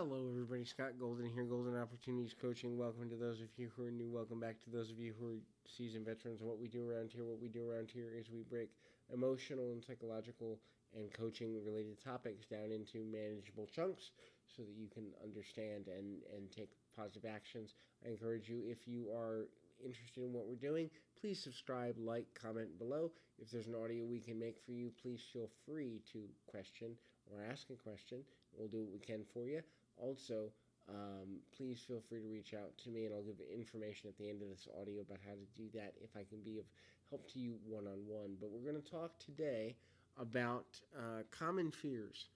Hello, everybody. Scott Golden here, Golden Opportunities Coaching. Welcome to those of you who are new. Welcome back to those of you who are seasoned veterans. What we do around here is we break emotional and psychological and coaching related topics down into manageable chunks so that you can understand and take positive actions. I encourage you, if you are interested in what we're doing, please subscribe, like, comment below. If there's an audio we can make for you, please feel free to question or ask a question. We'll do what we can for you. Also, please feel free to reach out to me, and I'll give information at the end of this audio about how to do that if I can be of help to you one-on-one. But we're going to talk today about common fears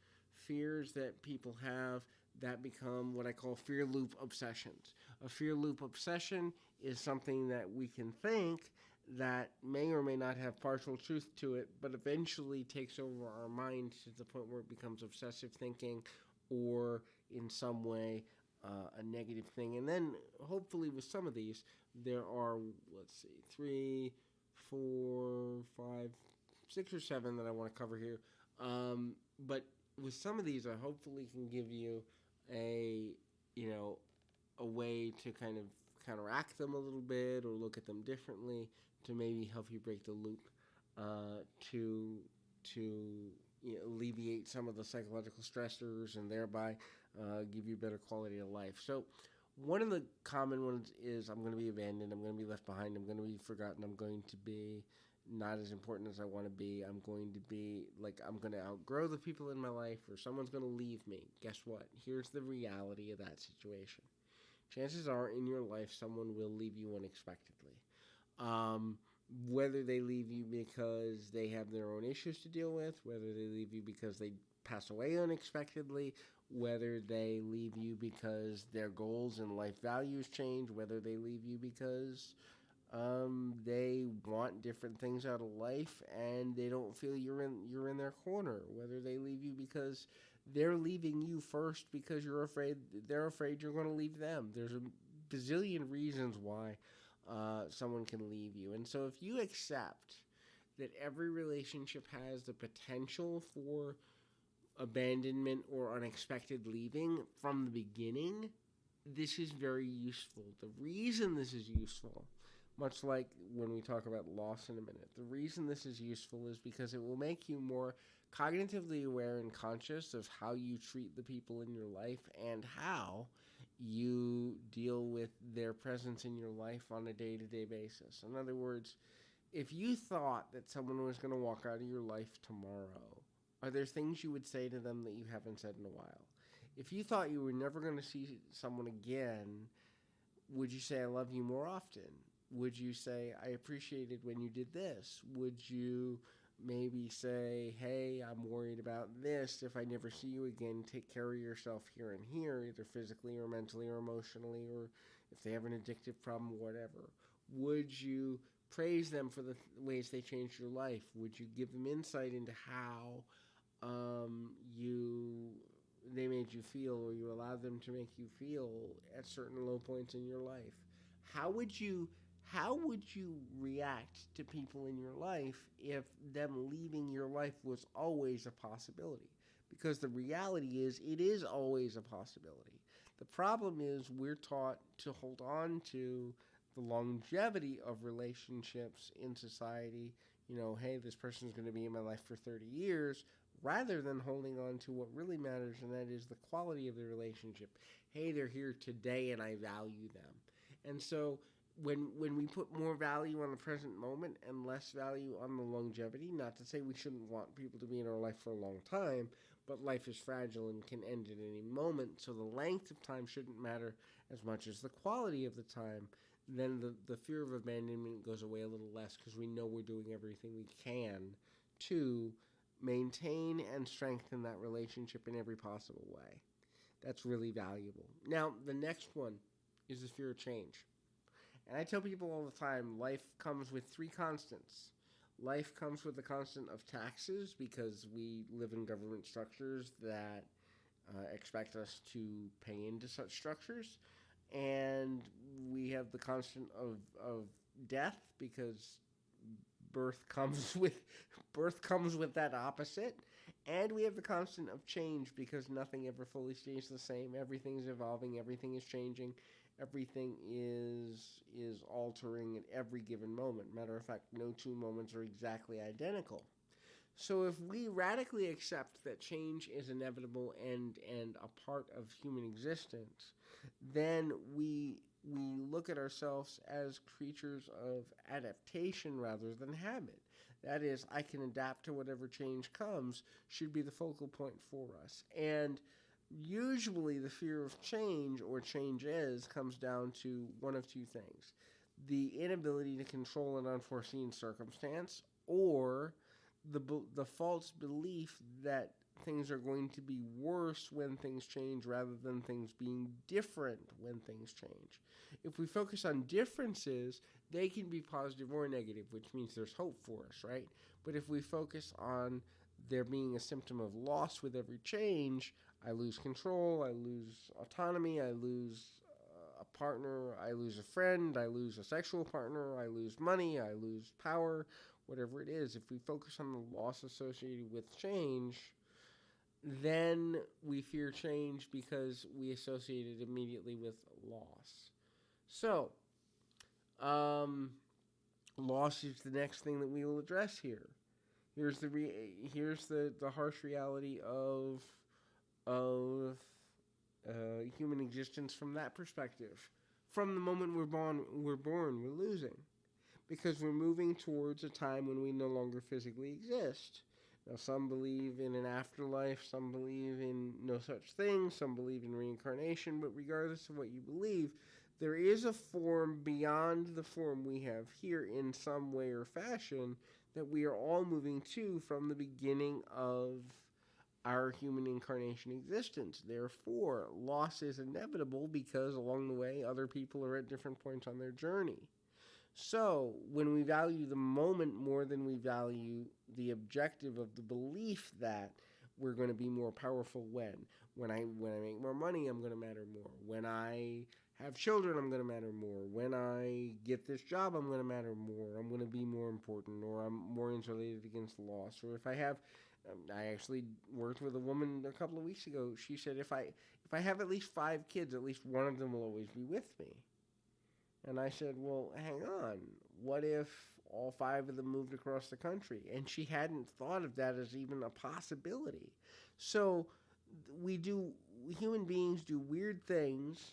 that people have that become what I call fear loop obsessions. A fear loop obsession is something that we can think that may or may not have partial truth to it, but eventually takes over our mind to the point where it becomes obsessive thinking or in some way a negative thing. And then hopefully with some of these, there are, 3, 4, 5, 6 or 7 that I want to cover here. But with some of these, I hopefully can give you a way to kind of counteract them a little bit or look at them differently to maybe help you break the loop to alleviate some of the psychological stressors and thereby give you better quality of life. So one of the common ones is I'm going to be abandoned, I'm going to be left behind, I'm going to be forgotten, I'm going to be not as important as I want to be, I'm going to be I'm going to outgrow the people in my life, or someone's going to leave me. Guess what? Here's the reality of that situation. Chances are in your life someone will leave you unexpectedly. Whether they leave you because they have their own issues to deal with, whether they leave you because they pass away unexpectedly, whether they leave you because their goals and life values change, whether they leave you because they want different things out of life and they don't feel you're in their corner, whether they leave you because they're leaving you first because they're afraid you're going to leave them. There's a bazillion reasons why someone can leave you. And so if you accept that every relationship has the potential for abandonment or unexpected leaving from the beginning, this is very useful. The reason this is useful, much like when we talk about loss in a minute, the reason this is useful is because it will make you more cognitively aware and conscious of how you treat the people in your life and how you deal with their presence in your life on a day-to-day basis. In other words, if you thought that someone was going to walk out of your life tomorrow, are there things you would say to them that you haven't said in a while? If you thought you were never going to see someone again, would you say, I love you more often? Would you say, I appreciated when you did this? Would you maybe say, hey, I'm worried about this. If I never see you again, take care of yourself here and here, either physically or mentally or emotionally, or if they have an addictive problem, whatever. Would you praise them for the ways they changed your life? Would you give them insight into how they made you feel, or you allowed them to make you feel at certain low points in your life? How would you react to people in your life if them leaving your life was always a possibility? Because the reality is, it is always a possibility. The problem is we're taught to hold on to the longevity of relationships in society. Hey, this person's going to be in my life for 30 years, rather than holding on to what really matters, and that is the quality of the relationship. Hey, they're here today and I value them. And so when we put more value on the present moment and less value on the longevity, not to say we shouldn't want people to be in our life for a long time, but life is fragile and can end at any moment, so the length of time shouldn't matter as much as the quality of the time, then the fear of abandonment goes away a little less because we know we're doing everything we can to maintain and strengthen that relationship in every possible way. That's really valuable. Now, the next one is the fear of change. And I tell people all the time, life comes with 3 constants. Life comes with the constant of taxes, because we live in government structures that expect us to pay into such structures. And we have the constant of death, because birth comes with that opposite. And we have the constant of change because nothing ever fully stays the same. Everything's evolving, everything is changing, everything is altering at every given moment. Matter of fact, no two moments are exactly identical. So if we radically accept that change is inevitable and a part of human existence, then we look at ourselves as creatures of adaptation rather than habit. That is, I can adapt to whatever change comes should be the focal point for us. And usually the fear of change or changes comes down to one of two things: the inability to control an unforeseen circumstance, or the false belief that things are going to be worse when things change rather than things being different when things change. If we focus on differences, they can be positive or negative, which means there's hope for us, right? But if we focus on there being a symptom of loss with every change, I lose control, I lose autonomy, I lose a partner, I lose a friend, I lose a sexual partner, I lose money, I lose power, whatever it is. If we focus on the loss associated with change, then we fear change because we associate it immediately with loss. So, loss is the next thing that we will address here. Here's the harsh reality of human existence from that perspective. From the moment we're born, we're losing, because we're moving towards a time when we no longer physically exist. Now, some believe in an afterlife, some believe in no such thing, some believe in reincarnation, but regardless of what you believe, there is a form beyond the form we have here in some way or fashion that we are all moving to from the beginning of our human incarnation existence. Therefore, loss is inevitable because along the way, other people are at different points on their journey. So, when we value the moment more than we value the objective of the belief that we're going to be more powerful when I make more money, I'm going to matter more. When I have children, I'm going to matter more. When I get this job, I'm going to matter more. I'm going to be more important, or I'm more insulated against loss. Or if I have, I actually worked with a woman a couple of weeks ago. She said, if I have at least 5 kids, at least one of them will always be with me. And I said, well, hang on. What if all 5 of them moved across the country? And she hadn't thought of that as even a possibility. So human beings do weird things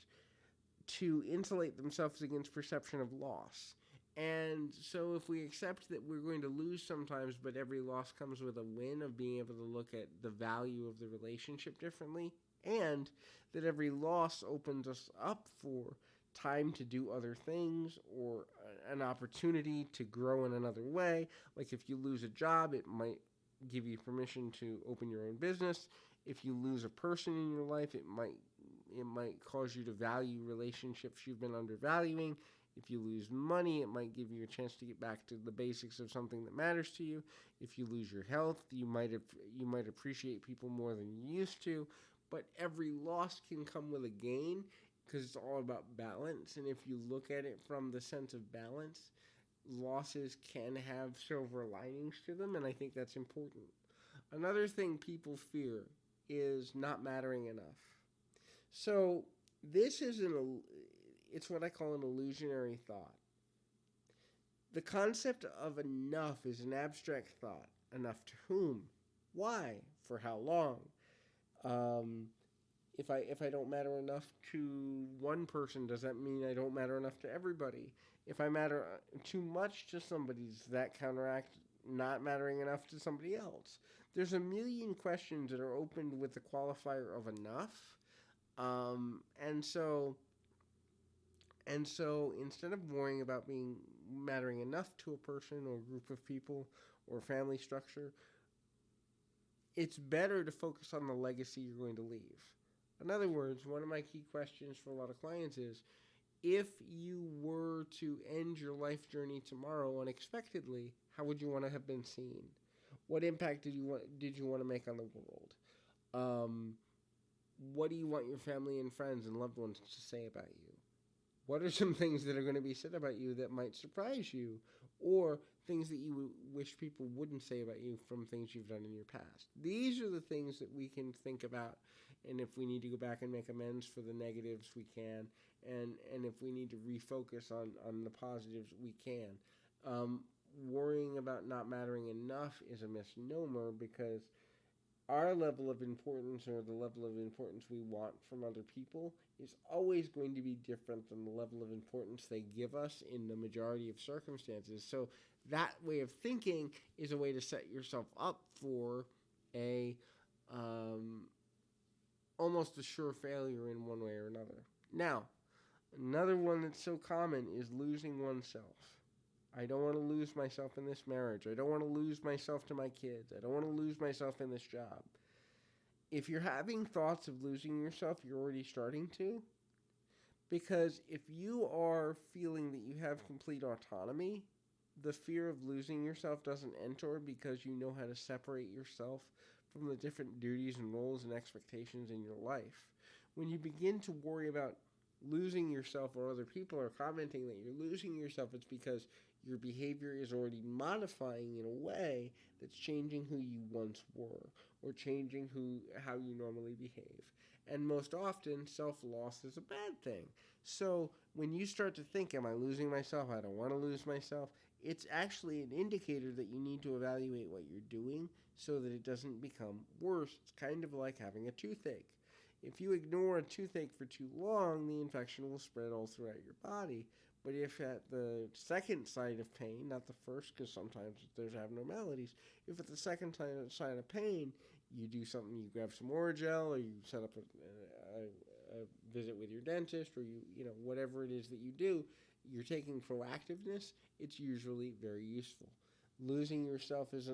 to insulate themselves against perception of loss. And so if we accept that we're going to lose sometimes, but every loss comes with a win of being able to look at the value of the relationship differently, and that every loss opens us up for time to do other things or an opportunity to grow in another way. Like if you lose a job, it might give you permission to open your own business. If you lose a person in your life, it might cause you to value relationships you've been undervaluing. If you lose money, it might give you a chance to get back to the basics of something that matters to you. If you lose your health, you might appreciate people more than you used to. But every loss can come with a gain, because it's all about balance. And if you look at it from the sense of balance, losses can have silver linings to them, and I think that's important. Another thing people fear is not mattering enough. So this is it's what I call an illusionary thought. The concept of enough is an abstract thought. Enough to whom? Why? For how long? If I don't matter enough to one person, does that mean I don't matter enough to everybody? If I matter too much to somebody, does that counteract not mattering enough to somebody else? There's a million questions that are opened with the qualifier of enough. And so instead of worrying about mattering enough to a person or group of people or family structure, it's better to focus on the legacy you're going to leave. In other words, one of my key questions for a lot of clients is, if you were to end your life journey tomorrow unexpectedly, how would you want to have been seen? What impact did you want to make on the world? What do you want your family and friends and loved ones to say about you? What are some things that are going to be said about you that might surprise you? or things that you wish people wouldn't say about you from things you've done in your past. These are the things that we can think about, and if we need to go back and make amends for the negatives, we can, and if we need to refocus on the positives, we can. Worrying about not mattering enough is a misnomer, because our level of importance, or the level of importance we want from other people, is always going to be different than the level of importance they give us in the majority of circumstances. So that way of thinking is a way to set yourself up for a almost a sure failure in one way or another. Now, another one that's so common is losing oneself. I don't want to lose myself in this marriage. I don't want to lose myself to my kids. I don't want to lose myself in this job. If you're having thoughts of losing yourself, you're already starting to. Because if you are feeling that you have complete autonomy, the fear of losing yourself doesn't enter, because you know how to separate yourself from the different duties and roles and expectations in your life. When you begin to worry about losing yourself, or other people are commenting that you're losing yourself, it's because your behavior is already modifying in a way that's changing who you once were, or changing how you normally behave. And most often, self-loss is a bad thing. So when you start to think, am I losing myself? I don't want to lose myself. It's actually an indicator that you need to evaluate what you're doing so that it doesn't become worse. It's kind of like having a toothache. If you ignore a toothache for too long, the infection will spread all throughout your body. But if at the second sign of pain, not the first, because sometimes there's abnormalities, if at the second sign of pain, you do something, you grab some Oragel, or you set up a visit with your dentist, or you know whatever it is that you do, you're taking proactiveness, it's usually very useful. Losing yourself is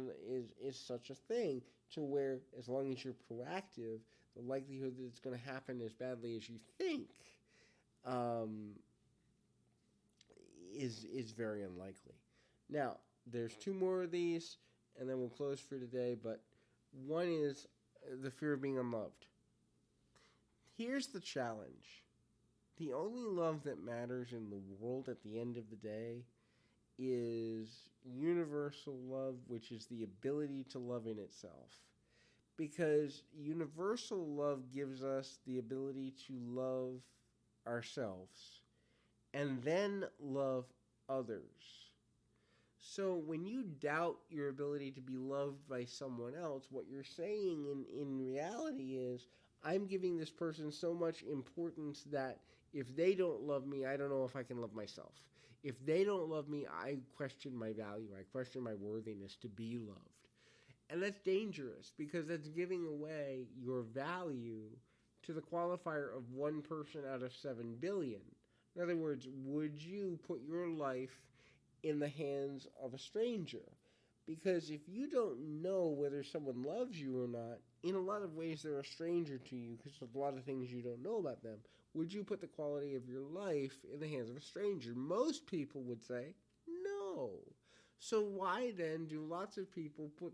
such a thing, to where as long as you're proactive, the likelihood that it's going to happen as badly as you think is very unlikely. Now, there's two more of these, and then we'll close for today, but one is the fear of being unloved. Here's the challenge. The only love that matters in the world at the end of the day is universal love, which is the ability to love in itself. Because universal love gives us the ability to love ourselves and then love others. So when you doubt your ability to be loved by someone else, what you're saying in reality is, I'm giving this person so much importance that if they don't love me, I don't know if I can love myself. If they don't love me, I question my value. I question my worthiness to be loved. And that's dangerous, because that's giving away your value to the qualifier of one person out of 7 billion. In other words, would you put your life in the hands of a stranger? Because if you don't know whether someone loves you or not, in a lot of ways they're a stranger to you, because there's a lot of things you don't know about them. Would you put the quality of your life in the hands of a stranger? Most people would say no. So why then do lots of people put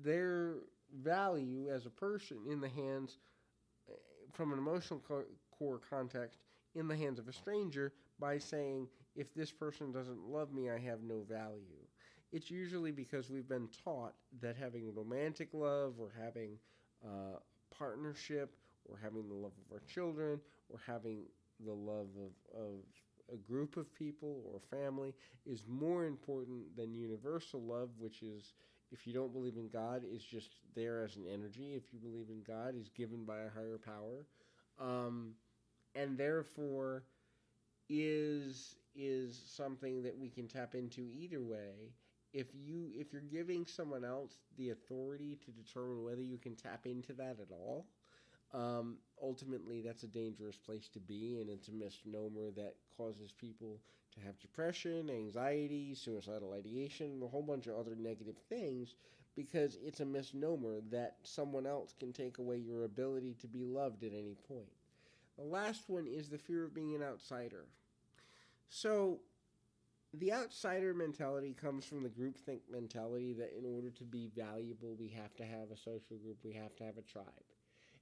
their value as a person in the hands, from an emotional core context, in the hands of a stranger, by saying, if this person doesn't love me, I have no value? It's usually because we've been taught that having romantic love, or having partnership, or having the love of our children, or having the love of a group of people or family is more important than universal love, which is, if you don't believe in God, is just there as an energy. If you believe in God, is given by a higher power, and therefore is something that we can tap into either way. If you're giving someone else the authority to determine whether you can tap into that at all, ultimately that's a dangerous place to be, and it's a misnomer that causes people to have depression, anxiety, suicidal ideation, a whole bunch of other negative things, because it's a misnomer that someone else can take away your ability to be loved at any point. The last one is the fear of being an outsider. So the outsider mentality comes from the groupthink mentality that in order to be valuable, we have to have a social group, we have to have a tribe.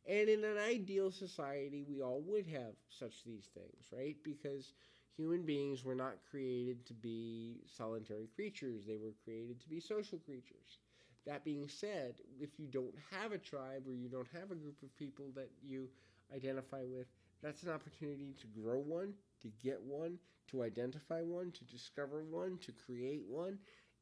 And in an ideal society, we all would have these things, right? Because Human beings were not created to be solitary creatures. They were created to be social creatures. That being said, if you don't have a tribe or you don't have a group of people that you identify with, that's an opportunity to grow one, to get one, to identify one, to discover one, to create one.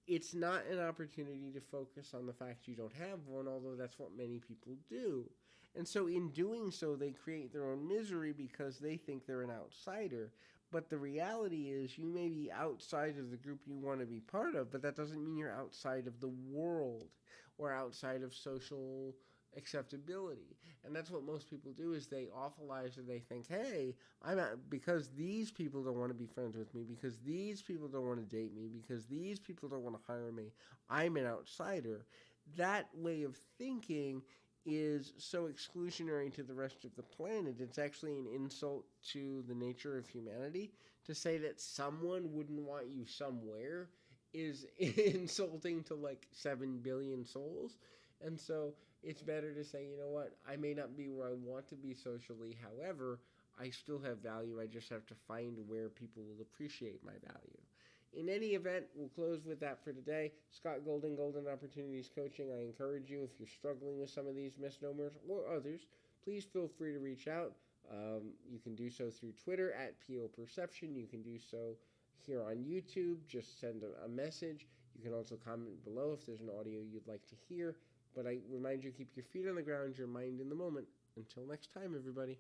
It's not an opportunity to focus on the fact you don't have one, although that's what many people do. And so, in doing so, they create their own misery because they think they're an outsider. But the reality is, you may be outside of the group you want to be part of, but that doesn't mean you're outside of the world or outside of social acceptability. And that's what most people do is they awfulize and they think, hey, I'm out because these people don't want to be friends with me, because these people don't want to date me, because these people don't want to hire me, I'm an outsider. That way of thinking is so exclusionary to the rest of the planet. It's actually an insult to the nature of humanity. To say that someone wouldn't want you somewhere is insulting to like 7 billion souls. And so it's better to say, you know what, I may not be where I want to be socially. However, I still have value. I just have to find where people will appreciate my value. In any event, we'll close with that for today. Scott Golden, Golden Opportunities Coaching. I encourage you, if you're struggling with some of these misnomers or others, please feel free to reach out. You can do so through Twitter at PO Perception. You can do so here on YouTube. Just send a message. You can also comment below if there's an audio you'd like to hear. But I remind you, keep your feet on the ground, your mind in the moment. Until next time, everybody.